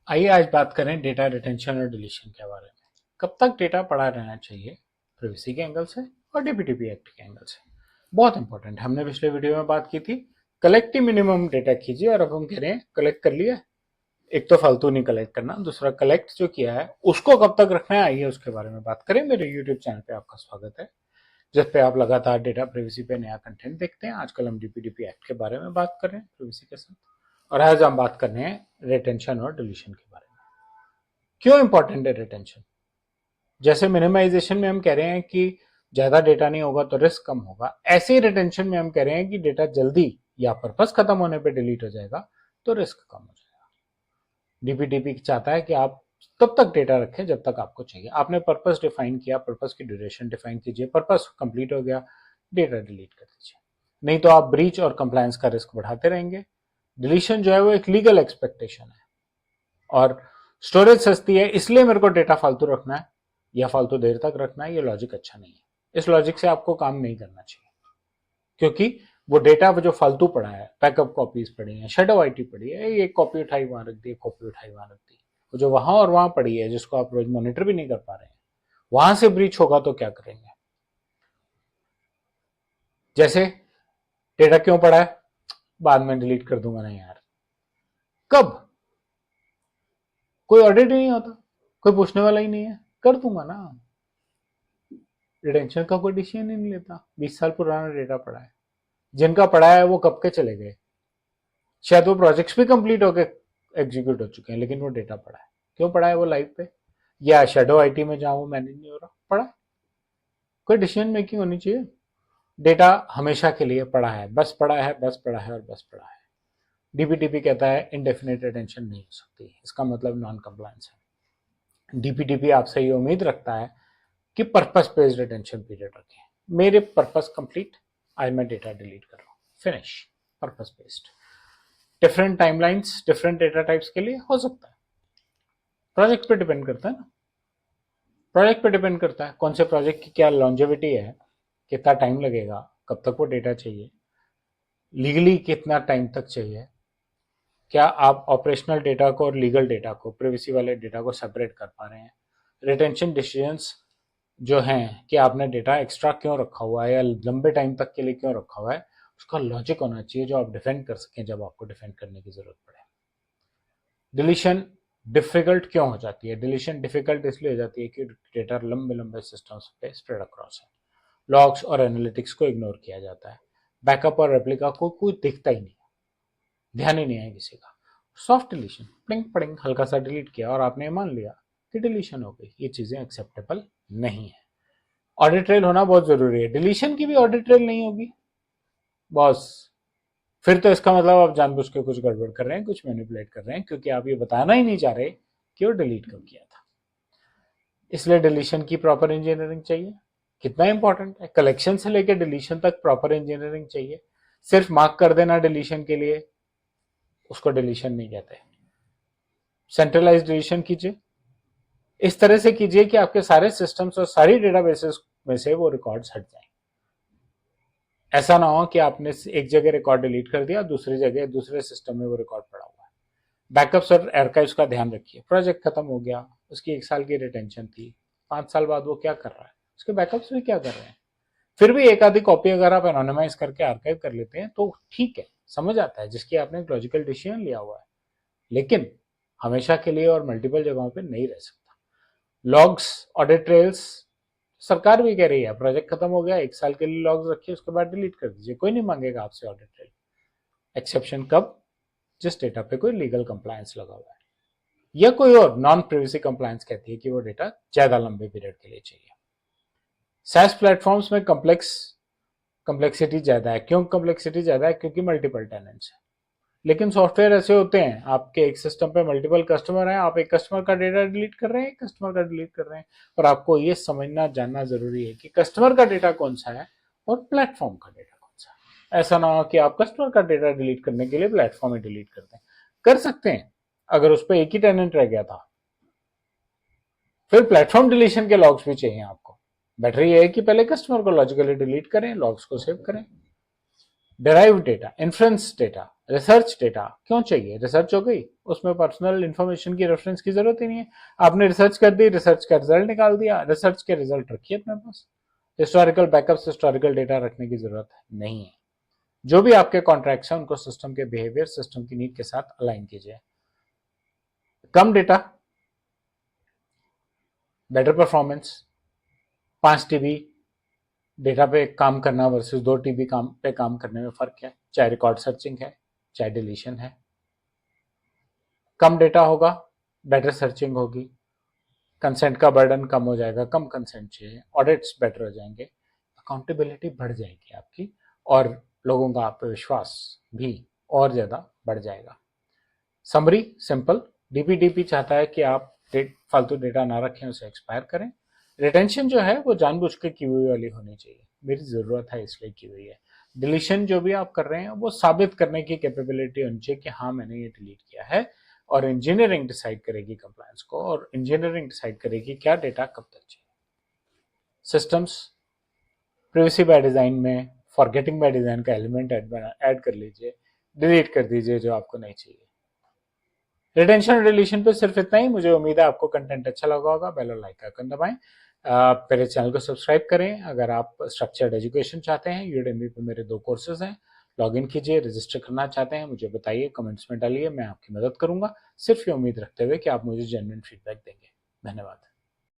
आइए आज बात करें डेटा रिटेंशन और डिलीशन के बारे में। कब तक डेटा पड़ा रहना चाहिए, प्रिवेसी के एंगल से और डीपीडीपी एक्ट के एंगल से। बहुत इंपॉर्टेंट, हमने पिछले वीडियो में बात की थी कलेक्टिव मिनिमम डेटा कीजिए, और अब हम कह रहे हैं कलेक्ट कर लिया। एक तो फालतू नहीं कलेक्ट करना, दूसरा कलेक्ट जो किया है उसको कब तक रखना है, आइए उसके बारे में बात करें। मेरे यूट्यूब चैनल पे आपका स्वागत है, जिस पे आप लगातार डेटा प्रिवेसी पे नया कंटेंट देखते हैं। आजकल हम डीपीडीपी एक्ट के बारे में बात कर रहे हैं प्रिवेसी के साथ, और आज हम बात कर रहे हैं रिटेंशन और डिलीशन के बारे में। क्यों इंपॉर्टेंट है रिटेंशन? जैसे मिनिमाइजेशन में हम कह रहे हैं कि ज्यादा डेटा नहीं होगा तो रिस्क कम होगा, ऐसे ही रिटेंशन में हम कह रहे हैं कि डेटा जल्दी या पर्पस खत्म होने पे डिलीट हो जाएगा तो रिस्क कम हो जाएगा। डीपीडीपी चाहता है कि आप तब तक डेटा रखें जब तक आपको चाहिए। आपने पर्पस डिफाइन किया, पर्पस की ड्यूरेशन डिफाइन कीजिए, पर्पस कंप्लीट हो गया, डेटा डिलीट कर दीजिए। नहीं तो आप ब्रीच और कंप्लायंस का रिस्क बढ़ाते रहेंगे। डिलीशन जो है वो एक लीगल एक्सपेक्टेशन है, और स्टोरेज सस्ती है इसलिए मेरे को डेटा फालतू रखना है या फालतू देर तक रखना है, ये लॉजिक अच्छा नहीं है। इस लॉजिक से आपको काम नहीं करना चाहिए, क्योंकि वो डेटा जो फालतू पड़ा है, बैकअप कॉपीज पड़ी हैं, शेडो आईटी पड़ी है, एक कॉपी उठाई वहां रख दी, एक कॉपी उठाई वहां रख दी, वो जो वहां और वहां पड़ी है जिसको आप रोज मॉनिटर भी नहीं कर पा रहे हैं, वहां से ब्रीच होगा तो क्या करेंगे? जैसे डेटा क्यों पड़ा है, बाद में डिलीट कर दूंगा, नहीं यार, कब? कोई ऑडिट नहीं होता, कोई पूछने वाला ही नहीं है, कर दूंगा ना। रिटेंशन का कोई डिसीजन ही नहीं लेता। 20 साल पुराना डेटा पड़ा है, जिनका पड़ा है वो कब के चले गए, शायद वो प्रोजेक्ट्स भी कंप्लीट होके एग्जीक्यूट हो चुके हैं, लेकिन वो डेटा पड़ा है। क्यों पड़ा है वो लाइव पे, या शेडो आईटी में जहां वो मैनेज नहीं हो रहा, पड़ा है। कोई डिसीजन मेकिंग होनी चाहिए। डेटा हमेशा के लिए पड़ा है, बस पड़ा है, बस पड़ा है और बस पड़ा है। डीपीटीपी कहता है इंडेफिनिट रिटेंशन नहीं हो सकती, इसका मतलब नॉन कंप्लायंस है। डीपीटीपी आपसे ये उम्मीद रखता है कि पर्पस बेस्ड रिटेंशन पीरियड रखें। मेरे पर्पस कंप्लीट, आज मैं डेटा डिलीट कर रहा हूँ, finish. Purpose based different timelines different data types के लिए हो सकता है। प्रोजेक्ट पे डिपेंड करता है ना, प्रोजेक्ट पे डिपेंड करता है कौन से प्रोजेक्ट की क्या लॉन्जेविटी है, कितना टाइम लगेगा, कब तक वो डेटा चाहिए, लीगली कितना टाइम तक चाहिए, क्या आप ऑपरेशनल डेटा को और लीगल डेटा को, प्रिवेसी वाले डेटा को सेपरेट कर पा रहे हैं। रिटेंशन डिसीजंस जो हैं कि आपने डेटा एक्स्ट्रा क्यों रखा हुआ है या लंबे टाइम तक के लिए क्यों रखा हुआ है, उसका लॉजिक होना चाहिए जो आप डिफेंड कर सकें जब आपको डिफेंड करने की जरूरत पड़े। डिलीशन डिफिकल्ट क्यों हो जाती है? डिलीशन डिफिकल्ट इसलिए हो जाती है कि डेटा लंबे लंबे सिस्टम्स पे स्प्रेड अक्रॉस है, लॉग्स और एनालिटिक्स को इग्नोर किया जाता है, बैकअप और रेप्लिका को कोई दिखता ही नहीं, ध्यान ही नहीं है किसी का। सॉफ्ट डिलीशन, प्लिंग पड़िंग हल्का सा डिलीट किया और आपने मान लिया कि डिलीशन हो गई, ये चीजें एक्सेप्टेबल नहीं है। ऑडिट ट्रेल होना बहुत जरूरी है। डिलीशन की भी ऑडिट ट्रेल नहीं होगी बॉस, फिर तो इसका मतलब आप जानबूझ के कुछ गड़बड़ कर रहे हैं, कुछ मैनिपुलेट कर रहे हैं, क्योंकि आप ये बताना ही नहीं चाह रहे कि वो डिलीट कब किया था। इसलिए डिलीशन की प्रॉपर इंजीनियरिंग चाहिए। कितना इंपॉर्टेंट है, कलेक्शन से लेकर डिलीशन तक प्रॉपर इंजीनियरिंग चाहिए। सिर्फ मार्क कर देना डिलीशन के लिए, उसको डिलीशन नहीं कहते। सेंट्रलाइज डिलीशन कीजिए, इस तरह से कीजिए कि आपके सारे सिस्टम्स और सारी डेटाबेसेस में से वो रिकॉर्ड्स हट जाएं। ऐसा ना हो कि आपने एक जगह रिकॉर्ड डिलीट कर दिया, दूसरी जगह दूसरे सिस्टम में वो रिकॉर्ड पड़ा हुआ है। बैकअप्स और आर्काइव्स का ध्यान रखिए। प्रोजेक्ट खत्म हो गया, उसकी 1 साल की रिटेंशन थी, 5 साल बाद वो क्या कर रहा है, उसके बैकअप्स भी क्या कर रहे हैं। फिर भी एक आधी कॉपी अगर आप एनोनिमाइज करके आर्काइव कर लेते हैं तो ठीक है, समझ आता है, जिसकी आपने एक लॉजिकल डिसीजन लिया हुआ है। लेकिन हमेशा के लिए और मल्टीपल जगहों पे नहीं रह सकता। लॉग्स, ऑडिट ट्रेल्स, सरकार भी कह रही है प्रोजेक्ट खत्म हो गया, 1 साल के लिए लॉग्स रखिए, उसके बाद डिलीट कर दीजिए, कोई नहीं मांगेगा आपसे ऑडिट ट्रेल। एक्सेप्शन कब? जिस डेटा पे कोई लीगल कंप्लायंस लगा हुआ है, या कोई और नॉन प्रिवेसी कंप्लायंस कहती है कि वो डेटा ज्यादा लंबे पीरियड के लिए चाहिए। सैस प्लेटफॉर्म्स में कम्प्लेक्सिटी ज्यादा है। क्यों कम्प्लेक्सिटी ज्यादा है? क्योंकि मल्टीपल टेनेंट्स है। लेकिन सॉफ्टवेयर ऐसे होते हैं, आपके एक सिस्टम पे मल्टीपल कस्टमर हैं, आप एक कस्टमर का डेटा डिलीट कर रहे हैं, एक कस्टमर का डिलीट कर रहे हैं, और आपको ये समझना जानना जरूरी है कि कस्टमर का डेटा कौन सा है और प्लेटफॉर्म का डेटा कौन सा है। ऐसा ना हो कि आप कस्टमर का डेटा डिलीट करने के लिए प्लेटफॉर्म ही डिलीट कर दें। कर सकते हैं अगर उस पर एक ही टेनेंट रह गया था। फिर प्लेटफॉर्म डिलीशन के लॉग्स भी चाहिए आपको। बेटर ये है कि पहले कस्टमर को लॉजिकली डिलीट करें, लॉग्स को सेव करें। Derive data, inference data, research data क्यों चाहिए? रिसर्च हो गई, उसमें पर्सनल इंफॉर्मेशन की रेफरेंस की जरूरत ही नहीं है। आपने रिसर्च कर दी, रिसर्च का रिजल्ट निकाल दिया, रिसर्च के रिजल्ट रखिए अपने पास। हिस्टोरिकल बैकअप्स, हिस्टोरिकल डेटा रखने की जरूरत नहीं है। जो भी आपके कॉन्ट्रैक्ट्स हैं उनको सिस्टम के बिहेवियर, सिस्टम की नीड के साथ अलाइन कीजिए। कम data, better performance. 5 TB data पे काम करना वर्सेस 2 TB पे काम करने में फर्क है, चाहे रिकॉर्ड सर्चिंग है चाहे डिलीशन है। कम डेटा होगा, बेटर सर्चिंग होगी, कंसेंट का बर्डन कम हो जाएगा, कम कंसेंट चाहिए, ऑडिट्स बेटर हो जाएंगे, अकाउंटेबिलिटी बढ़ जाएगी आपकी, और लोगों का आप पे विश्वास भी और ज्यादा बढ़ जाएगा। समरी सिंपल, डीपीडीपी चाहता है कि आप फालतू डेटा ना रखें, उसे एक्सपायर करें। रिटेंशन जो है वो जानबूझ के की हुई वाली होनी चाहिए, मेरी जरूरत है इसलिए की हुई है। डिलीशन जो भी आप कर रहे हैं वो साबित करने की कैपेबिलिटी होनी चाहिए कि हाँ मैंने ये डिलीट किया है, और इंजीनियरिंग डिसाइड करेगी कंप्लायंस को, और इंजीनियरिंग डिसाइड करेगी क्या डेटा कब तक चाहिए। सिस्टम्स, प्रिवेसी बाय डिजाइन में फॉरगेटिंग बाय डिजाइन का एलिमेंट ऐड कर लीजिए, डिलीट कर दीजिए जो आपको नहीं चाहिए। रिटेंशन रिलेशन पे सिर्फ इतना ही। मुझे उम्मीद है आपको कंटेंट अच्छा लगा होगा। बेल और लाइक का आइकन दबाएं, मेरे चैनल को सब्सक्राइब करें। अगर आप स्ट्रक्चर्ड एजुकेशन चाहते हैं, यूडेमी पे मेरे 2 कोर्सेज हैं, लॉगिन कीजिए। रजिस्टर करना चाहते हैं मुझे बताइए, कमेंट्स में डालिए, मैं आपकी मदद करूंगा, सिर्फ ये उम्मीद रखते हुए कि आप मुझे जेन्युइन फीडबैक देंगे। धन्यवाद।